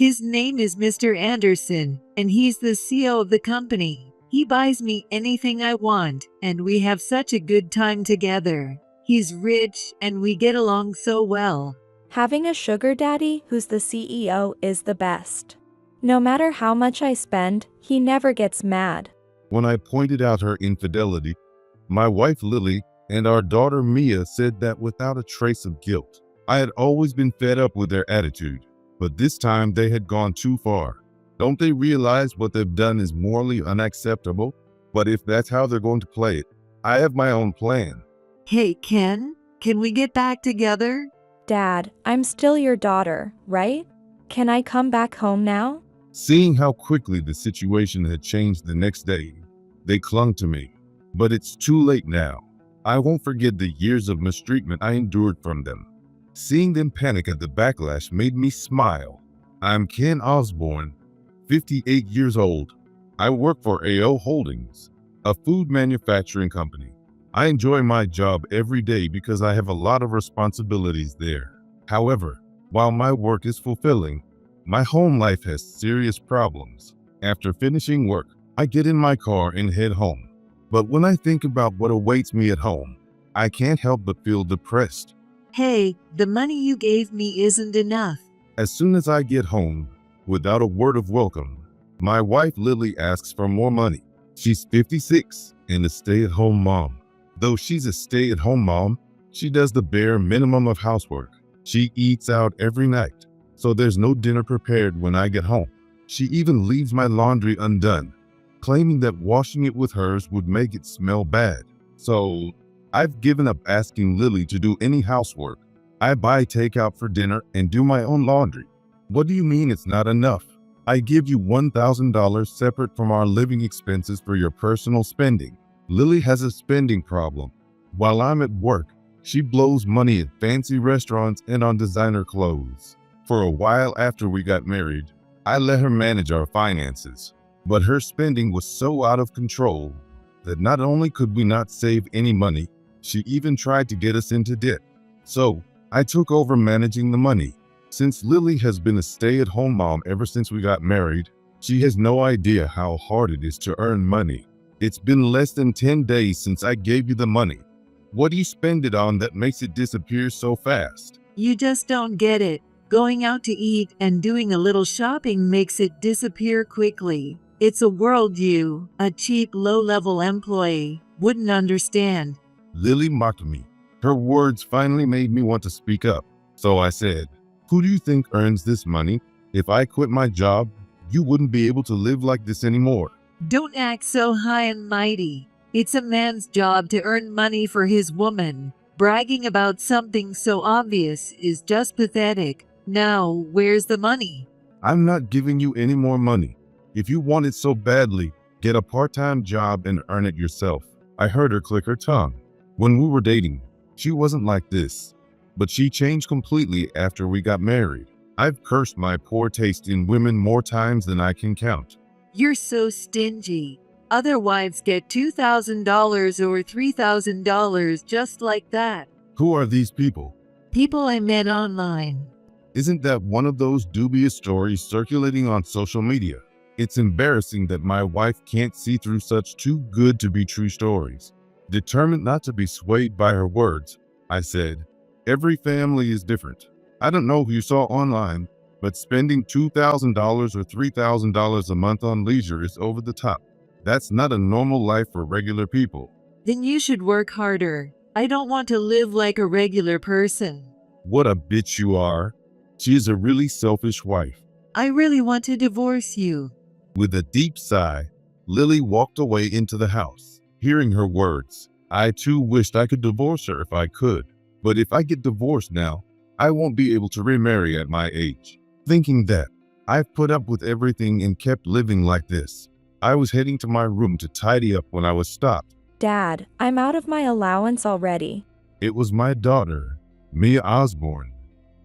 His name is Mr. Anderson, and he's the CEO of the company. He buys me anything I want, and we have such a good time together. He's rich, and we get along so well. Having a sugar daddy who's the CEO is the best. No matter how much I spend, he never gets mad. When I pointed out her infidelity, my wife Lily and our daughter Mia said that without a trace of guilt. I had always been fed up with their attitude, but this time they had gone too far. Don't they realize what they've done is morally unacceptable? But if that's how they're going to play it, I have my own plan. Hey, Ken, can we get back together? Dad, I'm still your daughter, right? Can I come back home now? Seeing how quickly the situation had changed the next day, they clung to me. But it's too late now. I won't forget the years of mistreatment I endured from them. Seeing them panic at the backlash made me smile. I'm Ken Osborne, 58 years old. I work for AO Holdings, a food manufacturing company. I enjoy my job every day because I have a lot of responsibilities there. However, while my work is fulfilling, my home life has serious problems. After finishing work, I get in my car and head home. But when I think about what awaits me at home, I can't help but feel depressed. Hey, the money you gave me isn't enough. As soon as I get home, without a word of welcome, my wife Lily asks for more money. She's 56 and a stay-at-home mom. Though she's a stay-at-home mom, she does the bare minimum of housework. She eats out every night, so there's no dinner prepared when I get home. She even leaves my laundry undone, claiming that washing it with hers would make it smell bad. So I've given up asking Lily to do any housework. I buy takeout for dinner and do my own laundry. What do you mean it's not enough? I give you $1,000 separate from our living expenses for your personal spending. Lily has a spending problem. While I'm at work, she blows money at fancy restaurants and on designer clothes. For a while after we got married, I let her manage our finances. But her spending was so out of control that not only could we not save any money, she even tried to get us into debt. So I took over managing the money. Since Lily has been a stay-at-home mom ever since we got married, she has no idea how hard it is to earn money. It's been less than 10 days since I gave you the money. What do you spend it on that makes it disappear so fast? You just don't get it. Going out to eat and doing a little shopping makes it disappear quickly. It's a world you, a cheap, low-level employee, wouldn't understand. Lily mocked me. Her words finally made me want to speak up. So I said, "Who do you think earns this money? If I quit my job, you wouldn't be able to live like this anymore." Don't act so high and mighty. It's a man's job to earn money for his woman. Bragging about something so obvious is just pathetic. Now, where's the money? I'm not giving you any more money. If you want it so badly, get a part-time job and earn it yourself. I heard her click her tongue. When we were dating, she wasn't like this, but she changed completely after we got married. I've cursed my poor taste in women more times than I can count. You're so stingy. Other wives get $2,000 or $3,000 just like that. Who are these people? People I met online. Isn't that one of those dubious stories circulating on social media? It's embarrassing that my wife can't see through such too good to be true stories. Determined not to be swayed by her words, I said, "Every family is different. I don't know who you saw online, but spending $2,000 or $3,000 a month on leisure is over the top. That's not a normal life for regular people." Then you should work harder. I don't want to live like a regular person. What a bitch you are. She is a really selfish wife. I really want to divorce you. With a deep sigh, Lily walked away into the house. Hearing her words, I too wished I could divorce her if I could. But if I get divorced now, I won't be able to remarry at my age. Thinking that, I've put up with everything and kept living like this. I was heading to my room to tidy up when I was stopped. Dad, I'm out of my allowance already. It was my daughter, Mia Osborne,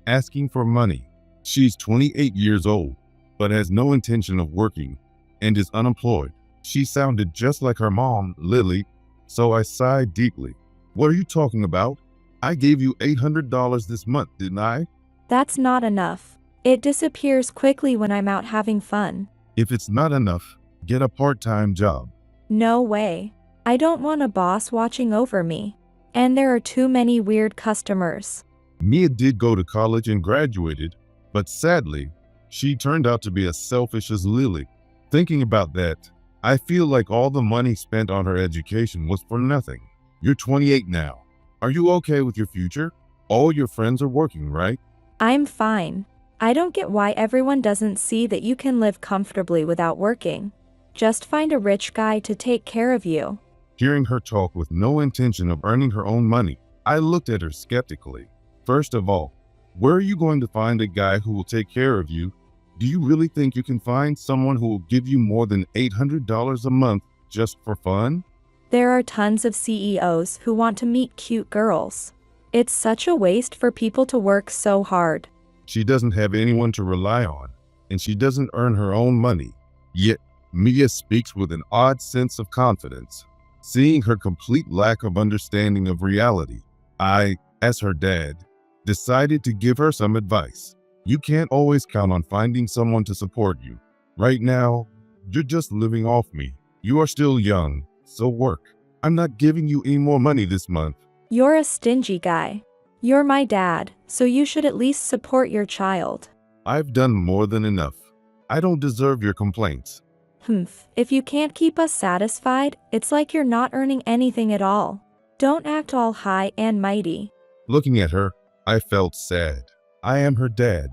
asking for money. She's 28 years old, but has no intention of working and is unemployed. She sounded just like her mom, Lily, so I sighed deeply. What are you talking about? I gave you $800 this month, didn't I? That's not enough. It disappears quickly when I'm out having fun. If it's not enough, get a part-time job. No way. I don't want a boss watching over me. And there are too many weird customers. Mia did go to college and graduated, but sadly, she turned out to be as selfish as Lily. Thinking about that, I feel like all the money spent on her education was for nothing. You're 28 now. Are you okay with your future? All your friends are working, right? I'm fine. I don't get why everyone doesn't see that you can live comfortably without working. Just find a rich guy to take care of you. Hearing her talk with no intention of earning her own money, I looked at her skeptically. First of all, where are you going to find a guy who will take care of you? Do you really think you can find someone who will give you more than $800 a month just for fun? There are tons of CEOs who want to meet cute girls. It's such a waste for people to work so hard. She doesn't have anyone to rely on, and she doesn't earn her own money. Yet, Mia speaks with an odd sense of confidence. Seeing her complete lack of understanding of reality, I, as her dad, decided to give her some advice. You can't always count on finding someone to support you. Right now, you're just living off me. You are still young, so work. I'm not giving you any more money this month. You're a stingy guy. You're my dad, so you should at least support your child. I've done more than enough. I don't deserve your complaints. If you can't keep us satisfied, it's like you're not earning anything at all. Don't act all high and mighty. Looking at her, I felt sad. I am her dad,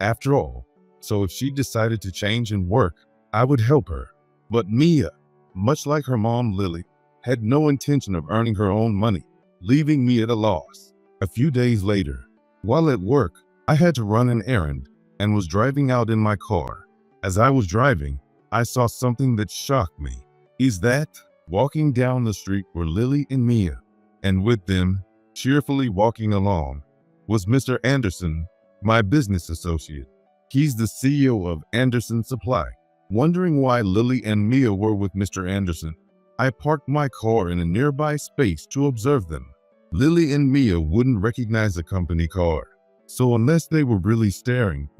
after all, so if she decided to change and work, I would help her. But Mia, much like her mom Lily, had no intention of earning her own money, leaving me at a loss. A few days later, while at work, I had to run an errand and was driving out in my car. As I was driving, I saw something that shocked me. Is that? Walking down the street were Lily and Mia, and with them, cheerfully walking along, was Mr. Anderson, my business associate. He's the CEO of Anderson Supply. Wondering why Lily and Mia were with Mr. Anderson, I parked my car in a nearby space to observe them. Lily and Mia wouldn't recognize the company car, so unless they were really staring,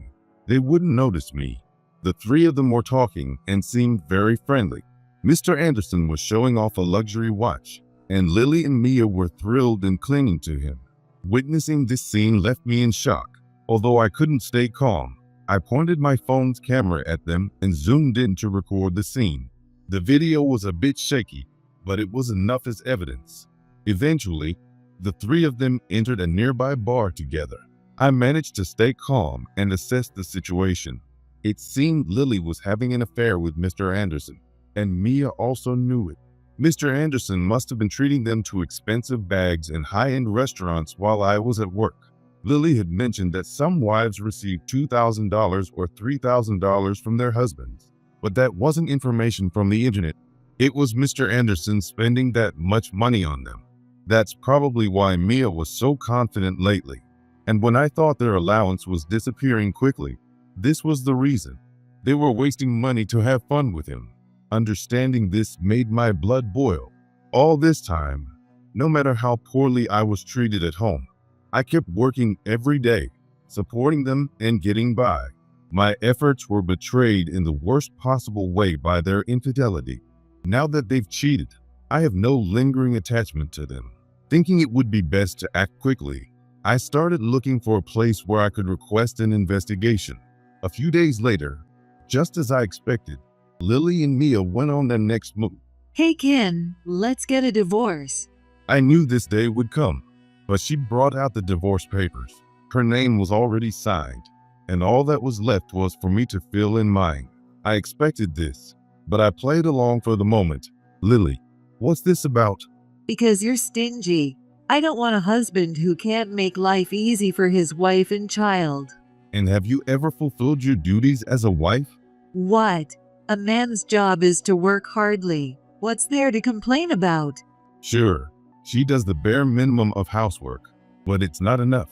they wouldn't notice me. The three of them were talking and seemed very friendly. Mr. Anderson was showing off a luxury watch, and Lily and Mia were thrilled and clinging to him. Witnessing this scene left me in shock. Although I couldn't stay calm, I pointed my phone's camera at them and zoomed in to record the scene. The video was a bit shaky, but it was enough as evidence. Eventually, the three of them entered a nearby bar together. I managed to stay calm and assess the situation. It seemed Lily was having an affair with Mr. Anderson, and Mia also knew it. Mr. Anderson must have been treating them to expensive bags and high-end restaurants while I was at work. Lily had mentioned that some wives receive $2,000 or $3,000 from their husbands, but that wasn't information from the internet. It was Mr. Anderson spending that much money on them. That's probably why Mia was so confident lately. And when I thought their allowance was disappearing quickly, this was the reason. They were wasting money to have fun with him. Understanding this made my blood boil. All this time, no matter how poorly I was treated at home, I kept working every day, supporting them and getting by. My efforts were betrayed in the worst possible way by their infidelity. Now that they've cheated, I have no lingering attachment to them. Thinking it would be best to act quickly, I started looking for a place where I could request an investigation. A few days later, just as I expected, Lily and Mia went on their next move. Hey Ken, let's get a divorce. I knew this day would come, but she brought out the divorce papers. Her name was already signed, and all that was left was for me to fill in mine. I expected this, but I played along for the moment. Lily, what's this about? Because you're stingy. I don't want a husband who can't make life easy for his wife and child. And have you ever fulfilled your duties as a wife? What? A man's job is to work hardly. What's there to complain about? Sure, she does the bare minimum of housework, but it's not enough.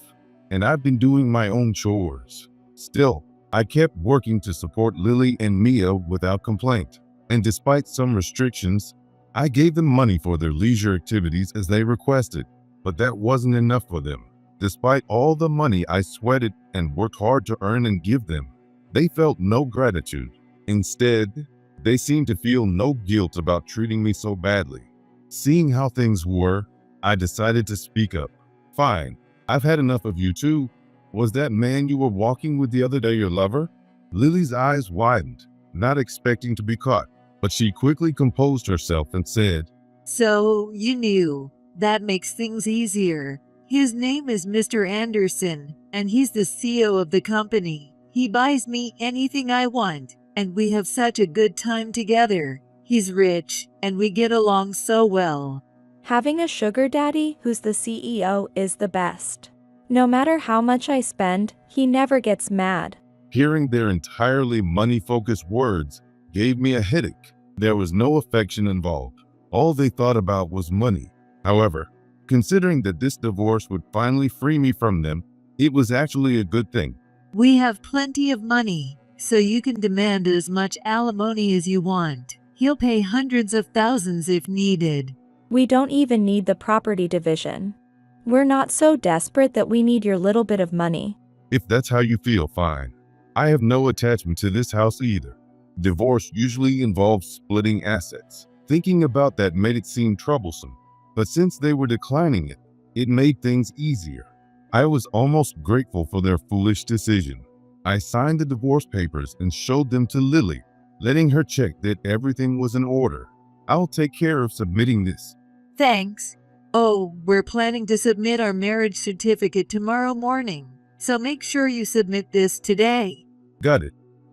And I've been doing my own chores. Still, I kept working to support Lily and Mia without complaint. And despite some restrictions, I gave them money for their leisure activities as they requested. But that wasn't enough for them. Despite all the money I sweated and worked hard to earn and give them, they felt no gratitude. Instead, they seemed to feel no guilt about treating me so badly. Seeing how things were, I decided to speak up. Fine, I've had enough of you too. Was that man you were walking with the other day your lover? Lily's eyes widened, not expecting to be caught, but she quickly composed herself and said, So, you knew. That makes things easier. His name is Mr. Anderson, and he's the CEO of the company. He buys me anything I want, and we have such a good time together. He's rich, and we get along so well. Having a sugar daddy who's the CEO is the best. No matter how much I spend, he never gets mad. Hearing their entirely money-focused words gave me a headache. There was no affection involved. All they thought about was money. However, considering that this divorce would finally free me from them, it was actually a good thing. We have plenty of money, so you can demand as much alimony as you want. He'll pay hundreds of thousands if needed. We don't even need the property division. We're not so desperate that we need your little bit of money. If that's how you feel, fine. I have no attachment to this house either. Divorce usually involves splitting assets. Thinking about that made it seem troublesome, but since they were declining it, it made things easier. I was almost grateful for their foolish decision. I signed the divorce papers and showed them to Lily, letting her check that everything was in order. I'll take care of submitting this. Thanks. Oh, we're planning to submit our marriage certificate tomorrow morning, so make sure you submit this today. Got it.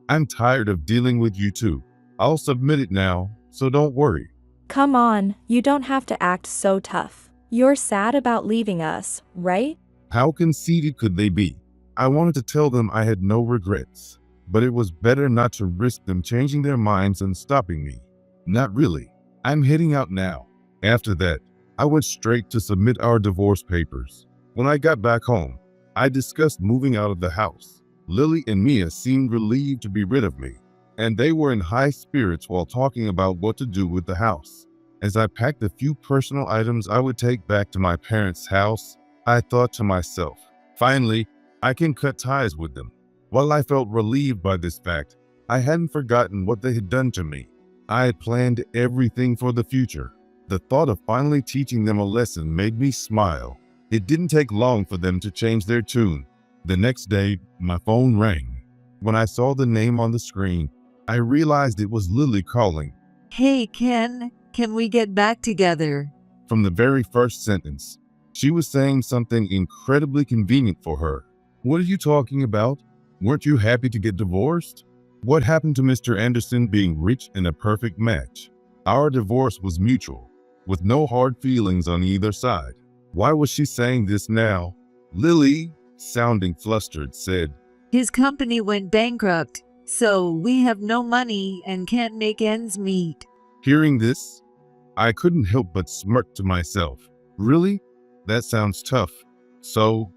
I'm tired of dealing with you two. I'll submit it now, so don't worry. Come on, you don't have to act so tough. You're sad about leaving us, right? How conceited could they be? I wanted to tell them I had no regrets, but it was better not to risk them changing their minds and stopping me. Not really. I'm heading out now. After that, I went straight to submit our divorce papers. When I got back home, I discussed moving out of the house. Lily and Mia seemed relieved to be rid of me, and they were in high spirits while talking about what to do with the house. As I packed a few personal items I would take back to my parents' house, I thought to myself, finally, I can cut ties with them. While I felt relieved by this fact, I hadn't forgotten what they had done to me. I had planned everything for the future. The thought of finally teaching them a lesson made me smile. It didn't take long for them to change their tune. The next day, my phone rang. When I saw the name on the screen, I realized it was Lily calling. Hey, Ken, can we get back together? From the very first sentence, she was saying something incredibly convenient for her. What are you talking about? Weren't you happy to get divorced? What happened to Mr. Anderson being rich and a perfect match? Our divorce was mutual, with no hard feelings on either side. Why was she saying this now? Lily, sounding flustered, said, His company went bankrupt, so we have no money and can't make ends meet. Hearing this, I couldn't help but smirk to myself. Really? That sounds tough. So,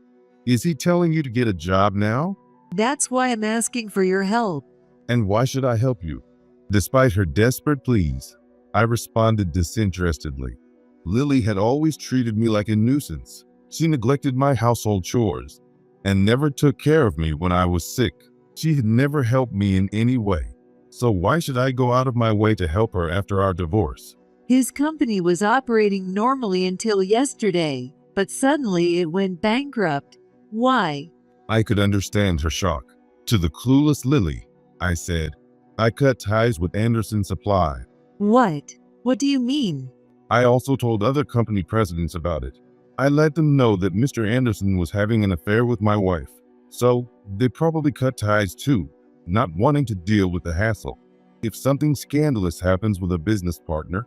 is he telling you to get a job now? That's why I'm asking for your help. And why should I help you? Despite her desperate pleas, I responded disinterestedly. Lily had always treated me like a nuisance. She neglected my household chores and never took care of me when I was sick. She had never helped me in any way. So why should I go out of my way to help her after our divorce? His company was operating normally until yesterday, but suddenly it went bankrupt. Why? I could understand her shock. To the clueless Lily, I said, I cut ties with Anderson Supply. What? What do you mean? I also told other company presidents about it. I let them know that Mr. Anderson was having an affair with my wife. So they probably cut ties too, not wanting to deal with the hassle. If something scandalous happens with a business partner,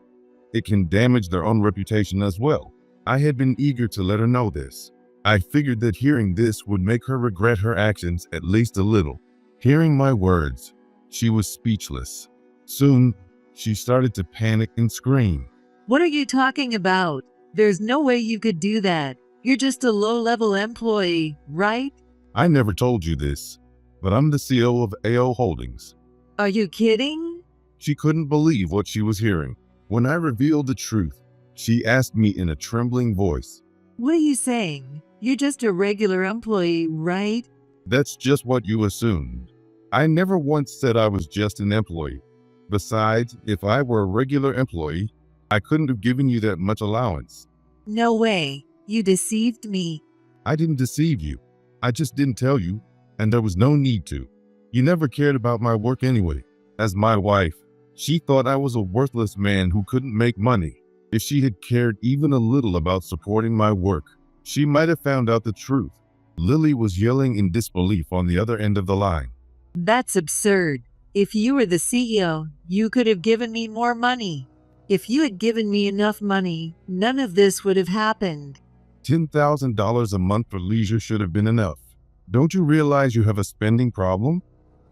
it can damage their own reputation as well. I had been eager to let her know this. I figured that hearing this would make her regret her actions at least a little. Hearing my words, she was speechless. Soon, she started to panic and scream. What are you talking about? There's no way you could do that. You're just a low-level employee, right? I never told you this, but I'm the CEO of AO Holdings. Are you kidding? She couldn't believe what she was hearing. When I revealed the truth, she asked me in a trembling voice, What are you saying? You're just a regular employee, right? That's just what you assumed. I never once said I was just an employee. Besides, if I were a regular employee, I couldn't have given you that much allowance. No way. You deceived me. I didn't deceive you. I just didn't tell you, and there was no need to. You never cared about my work anyway. As my wife, she thought I was a worthless man who couldn't make money. If she had cared even a little about supporting my work, she might have found out the truth. Lily was yelling in disbelief on the other end of the line. That's absurd. If you were the CEO, you could have given me more money. If you had given me enough money, none of this would have happened. $10,000 a month for leisure should have been enough. Don't you realize you have a spending problem?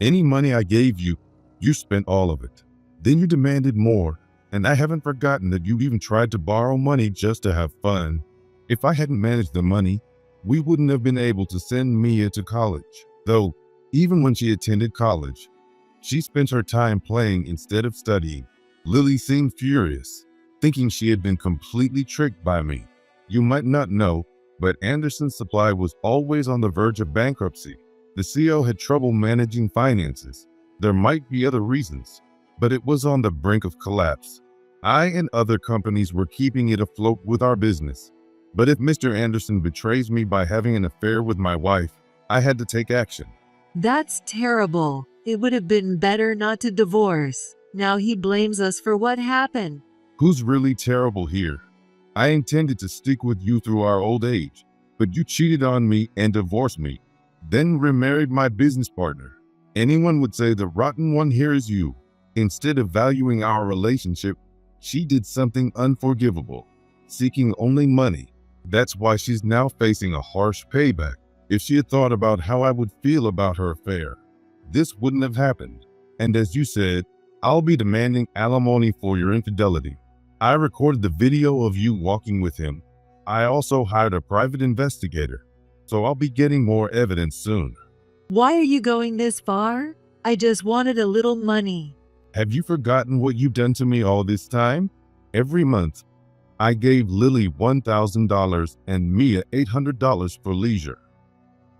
Any money I gave you, you spent all of it. Then you demanded more, and I haven't forgotten that you even tried to borrow money just to have fun. If I hadn't managed the money, we wouldn't have been able to send Mia to college. Though, even when she attended college, she spent her time playing instead of studying. Lily seemed furious, thinking she had been completely tricked by me. You might not know, but Anderson's Supply was always on the verge of bankruptcy. The CEO had trouble managing finances. There might be other reasons, but it was on the brink of collapse. I and other companies were keeping it afloat with our business. But if Mr. Anderson betrays me by having an affair with my wife, I had to take action. That's terrible. It would have been better not to divorce. Now he blames us for what happened. Who's really terrible here? I intended to stick with you through our old age, but you cheated on me and divorced me, then remarried my business partner. Anyone would say the rotten one here is you. Instead of valuing our relationship, she did something unforgivable, seeking only money. That's why she's now facing a harsh payback. If she had thought about how I would feel about her affair, this wouldn't have happened. And as you said, I'll be demanding alimony for your infidelity. I recorded the video of you walking with him. I also hired a private investigator, so I'll be getting more evidence soon. Why are you going this far? I just wanted a little money. Have you forgotten what you've done to me all this time? Every month, I gave Lily $1,000 and Mia $800 for leisure.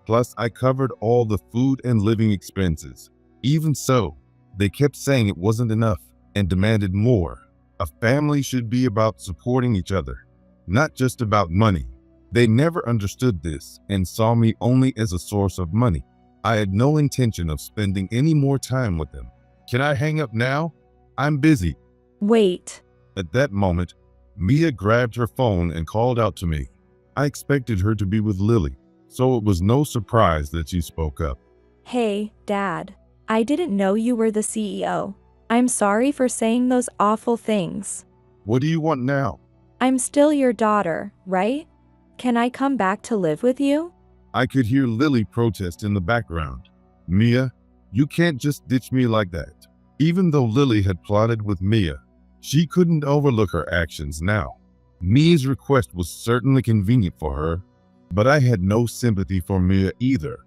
Plus, I covered all the food and living expenses. Even so, they kept saying it wasn't enough and demanded more. A family should be about supporting each other, not just about money. They never understood this and saw me only as a source of money. I had no intention of spending any more time with them. Can I hang up now? I'm busy. Wait. At that moment, Mia grabbed her phone and called out to me. I expected her to be with Lily, so it was no surprise that she spoke up. Hey, Dad. I didn't know you were the CEO. I'm sorry for saying those awful things. What do you want now? I'm still your daughter, right? Can I come back to live with you? I could hear Lily protest in the background. Mia, you can't just ditch me like that. Even though Lily had plotted with Mia, she couldn't overlook her actions now. Mia's request was certainly convenient for her, but I had no sympathy for Mia either.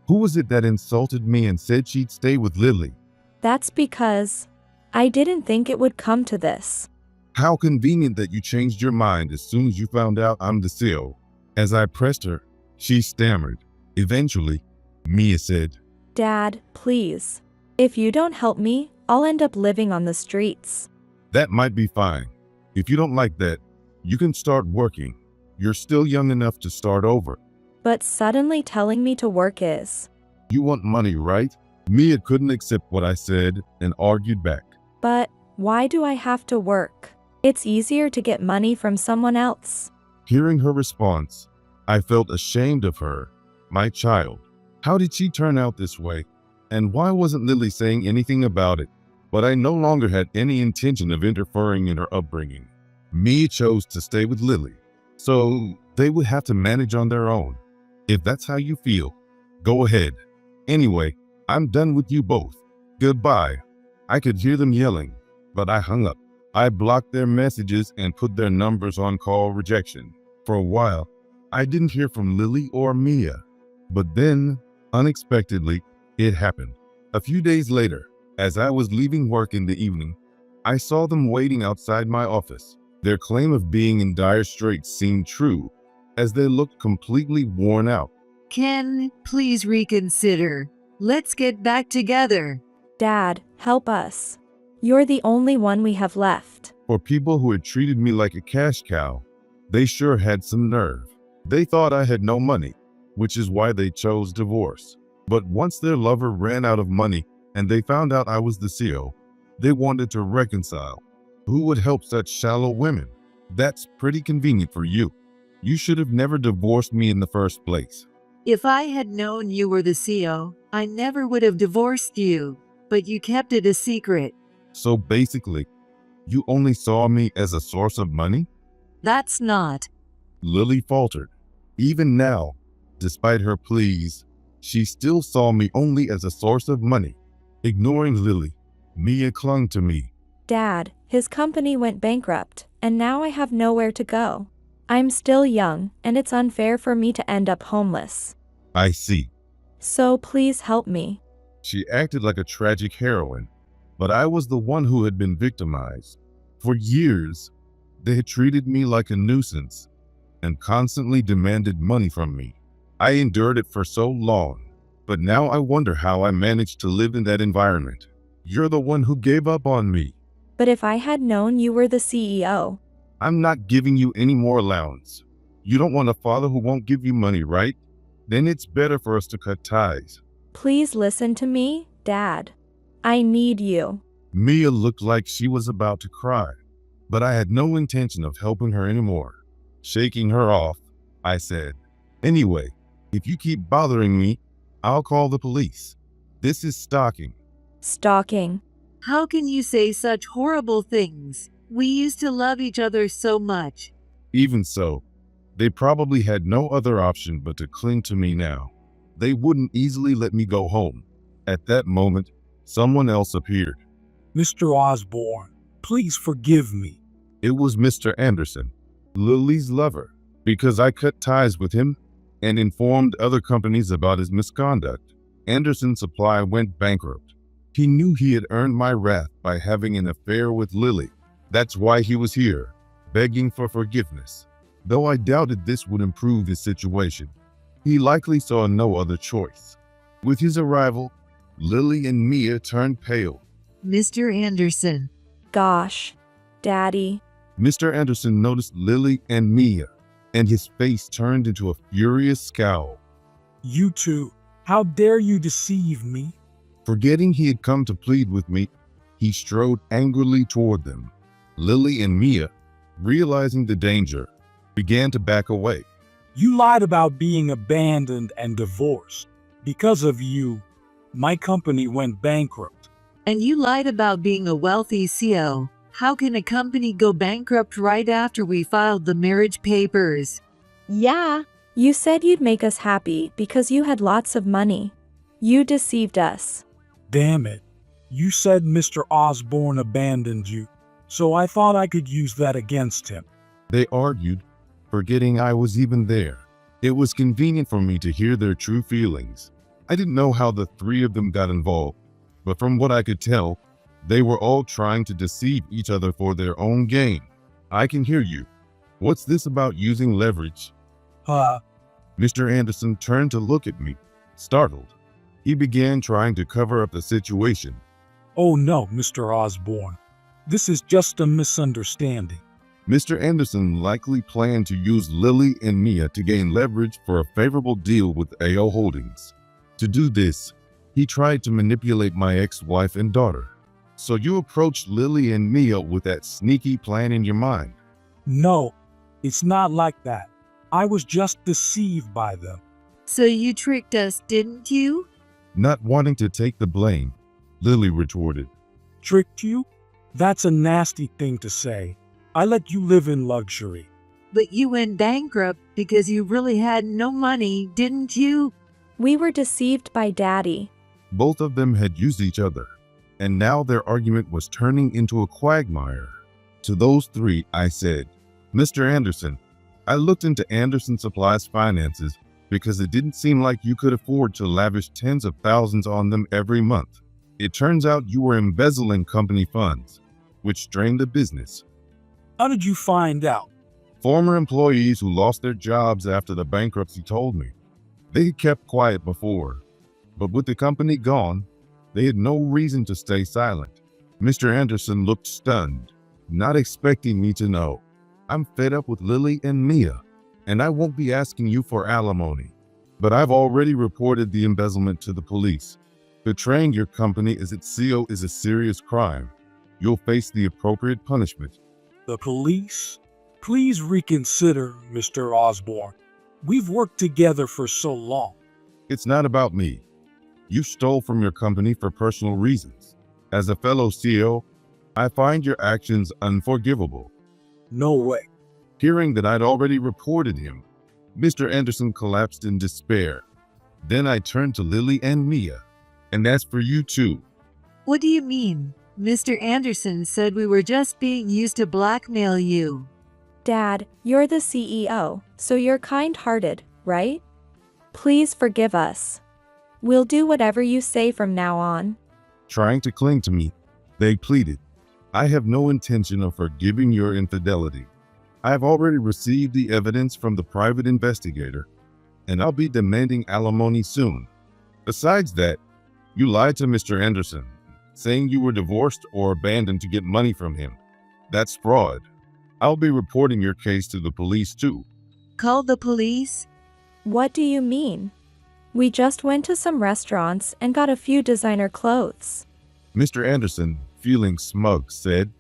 Who was it that insulted me and said she'd stay with Lily? That's because I didn't think it would come to this. How convenient that you changed your mind as soon as you found out I'm the CEO. As I pressed her, she stammered. Eventually, Mia said, Dad, please. If you don't help me, I'll end up living on the streets. That might be fine. If you don't like that, you can start working. You're still young enough to start over. But suddenly telling me to work is. You want money, right? Mia couldn't accept what I said and argued back. But why do I have to work? It's easier to get money from someone else. Hearing her response, I felt ashamed of her, my child. How did she turn out this way? And why wasn't Lily saying anything about it? But I no longer had any intention of interfering in her upbringing. Mia chose to stay with Lily, so they would have to manage on their own. If that's how you feel, go ahead. Anyway, I'm done with you both. Goodbye. I could hear them yelling, but I hung up. I blocked their messages and put their numbers on call rejection. For a while, I didn't hear from Lily or Mia. But then, unexpectedly, it happened. A few days later, as I was leaving work in the evening, I saw them waiting outside my office. Their claim of being in dire straits seemed true. as they looked completely worn out. Ken, please reconsider. Let's get back together. Dad, help us. You're the only one we have left. For people who had treated me like a cash cow, they sure had some nerve. They thought I had no money, which is why they chose divorce. But once their lover ran out of money and they found out I was the CEO, they wanted to reconcile. Who would help such shallow women? That's pretty convenient for you. You should have never divorced me in the first place. If I had known you were the CEO, I never would have divorced you, but you kept it a secret. So basically, you only saw me as a source of money? That's not. Lily faltered. Even now, despite her pleas, she still saw me only as a source of money. Ignoring Lily, Mia clung to me. Dad, his company went bankrupt, and now I have nowhere to go. I'm still young, and it's unfair for me to end up homeless. I see. So please help me. She acted like a tragic heroine, but I was the one who had been victimized. For years, they had treated me like a nuisance and constantly demanded money from me. I endured it for so long, but now I wonder how I managed to live in that environment. You're the one who gave up on me. But if I had known you were the CEO. I'm not giving you any more allowance. You don't want a father who won't give you money, right? Then it's better for us to cut ties. Please listen to me, Dad. I need you. Mia looked like she was about to cry, but I had no intention of helping her anymore. Shaking her off, I said, "Anyway, if you keep bothering me, I'll call the police. This is stalking." Stalking. How can you say such horrible things? We used to love each other so much. Even so, they probably had no other option but to cling to me now. They wouldn't easily let me go home. At that moment, someone else appeared. Mr. Osborne, please forgive me. It was Mr. Anderson, Lily's lover, because I cut ties with him and informed other companies about his misconduct. Anderson Supply went bankrupt. He knew he had earned my wrath by having an affair with Lily. That's why he was here, begging for forgiveness. Though I doubted this would improve his situation, he likely saw no other choice. With his arrival, Lily and Mia turned pale. Mr. Anderson. Gosh. Daddy. Mr. Anderson noticed Lily and Mia, and his face turned into a furious scowl. You two, how dare you deceive me? Forgetting he had come to plead with me, he strode angrily toward them. Lily and Mia, realizing the danger, began to back away. You lied about being abandoned and divorced. Because of you, my company went bankrupt. And you lied about being a wealthy CEO. How can a company go bankrupt right after we filed the marriage papers? Yeah. You said you'd make us happy because you had lots of money. You deceived us. Damn it. You said Mr. Osborne abandoned you, so I thought I could use that against him. They argued, forgetting I was even there. It was convenient for me to hear their true feelings. I didn't know how the three of them got involved, but from what I could tell, they were all trying to deceive each other for their own gain. I can hear you. What's this about using leverage? Mr. Anderson turned to look at me, startled. He began trying to cover up the situation. Oh no, Mr. Osborne. This is just a misunderstanding. Mr. Anderson likely planned to use Lily and Mia to gain leverage for a favorable deal with AO Holdings. To do this, he tried to manipulate my ex-wife and daughter. So you approached Lily and Mia with that sneaky plan in your mind? No, it's not like that. I was just deceived by them. So you tricked us, didn't you? Not wanting to take the blame, Lily retorted. Tricked you? That's a nasty thing to say. I let you live in luxury. But you went bankrupt because you really had no money, didn't you? We were deceived by Daddy. Both of them had used each other, and now their argument was turning into a quagmire. To those three, I said, Mr. Anderson, I looked into Anderson Supply's finances because it didn't seem like you could afford to lavish tens of thousands on them every month. It turns out you were embezzling company funds, which drained the business. How did you find out? Former employees who lost their jobs after the bankruptcy told me. They had kept quiet before, but with the company gone, they had no reason to stay silent. Mr. Anderson looked stunned, not expecting me to know. I'm fed up with Lily and Mia, and I won't be asking you for alimony. But I've already reported the embezzlement to the police. Betraying your company as its CEO is a serious crime. You'll face the appropriate punishment. The police? Please reconsider, Mr. Osborne. We've worked together for so long. It's not about me. You stole from your company for personal reasons. As a fellow CEO, I find your actions unforgivable. No way. Hearing that I'd already reported him, Mr. Anderson collapsed in despair. Then I turned to Lily and Mia and asked for you too. What do you mean? Mr. Anderson said we were just being used to blackmail you. Dad, you're the CEO, so you're kind-hearted, right? Please forgive us. We'll do whatever you say from now on. Trying to cling to me, they pleaded. I have no intention of forgiving your infidelity. I have already received the evidence from the private investigator, and I'll be demanding alimony soon. Besides that, you lied to Mr. Anderson, saying you were divorced or abandoned to get money from him. That's fraud. I'll be reporting your case to the police too. Call the police? What do you mean? We just went to some restaurants and got a few designer clothes. Mr. Anderson, feeling smug, said,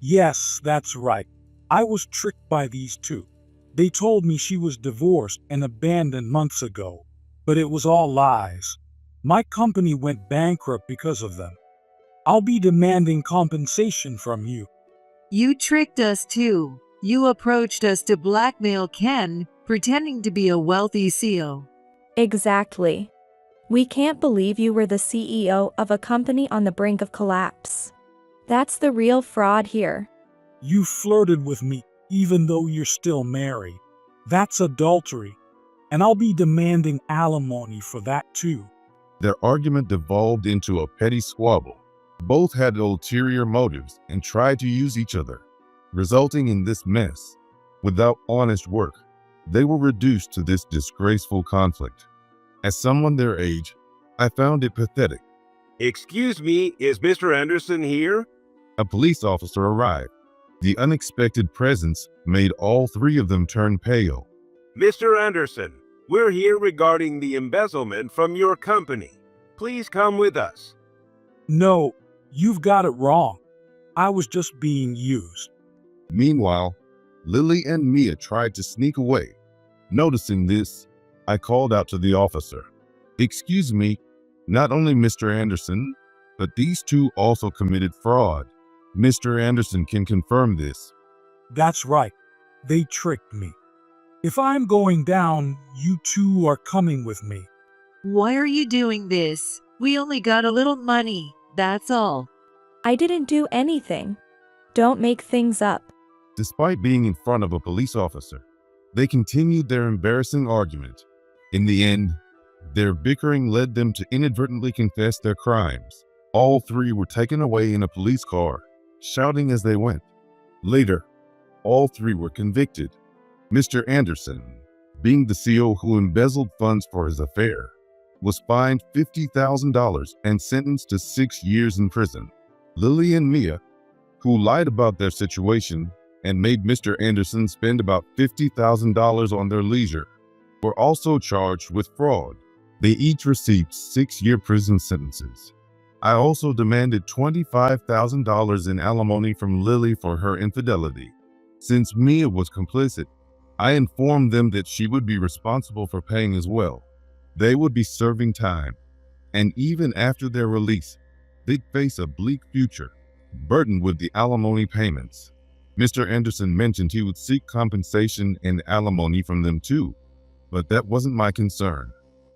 Yes, that's right. I was tricked by these two. They told me she was divorced and abandoned months ago, but it was all lies. My company went bankrupt because of them. I'll be demanding compensation from you. You tricked us too. You approached us to blackmail Ken, pretending to be a wealthy CEO. Exactly. We can't believe you were the CEO of a company on the brink of collapse. That's the real fraud here. You flirted with me, even though you're still married. That's adultery, and I'll be demanding alimony for that too. Their argument devolved into a petty squabble. Both had ulterior motives and tried to use each other, resulting in this mess. Without honest work, they were reduced to this disgraceful conflict. As someone their age, I found it pathetic. Excuse me, is Mr. Anderson here? A police officer arrived. The unexpected presence made all three of them turn pale. Mr. Anderson, we're here regarding the embezzlement from your company. Please come with us. No, you've got it wrong. I was just being used. Meanwhile, Lily and Mia tried to sneak away. Noticing this, I called out to the officer. Excuse me, not only Mr. Anderson, but these two also committed fraud. Mr. Anderson can confirm this. That's right. They tricked me. If I'm going down, you two are coming with me. Why are you doing this? We only got a little money, that's all. I didn't do anything. Don't make things up. Despite being in front of a police officer, they continued their embarrassing argument. In the end, their bickering led them to inadvertently confess their crimes. All three were taken away in a police car, shouting as they went. Later, all three were convicted. Mr. Anderson, being the CEO who embezzled funds for his affair, was fined $50,000 and sentenced to 6 years in prison. Lily and Mia, who lied about their situation and made Mr. Anderson spend about $50,000 on their leisure, were also charged with fraud. They each received 6-year prison sentences. I also demanded $25,000 in alimony from Lily for her infidelity. Since Mia was complicit, I informed them that she would be responsible for paying as well. They would be serving time, and even after their release, they'd face a bleak future, burdened with the alimony payments. Mr. Anderson mentioned he would seek compensation and alimony from them too, but that wasn't my concern.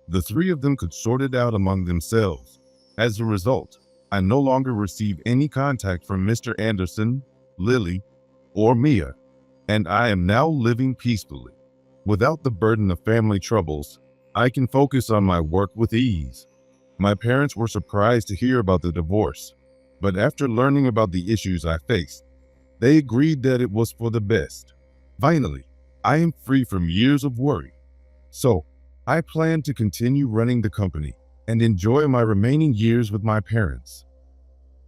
The three of them could sort it out among themselves. As a result, I no longer receive any contact from Mr. Anderson, Lily, or Mia, and I am now living peacefully. Without the burden of family troubles, I can focus on my work with ease. My parents were surprised to hear about the divorce, but after learning about the issues I faced, they agreed that it was for the best. Finally, I am free from years of worry. So, I plan to continue running the company and enjoy my remaining years with my parents.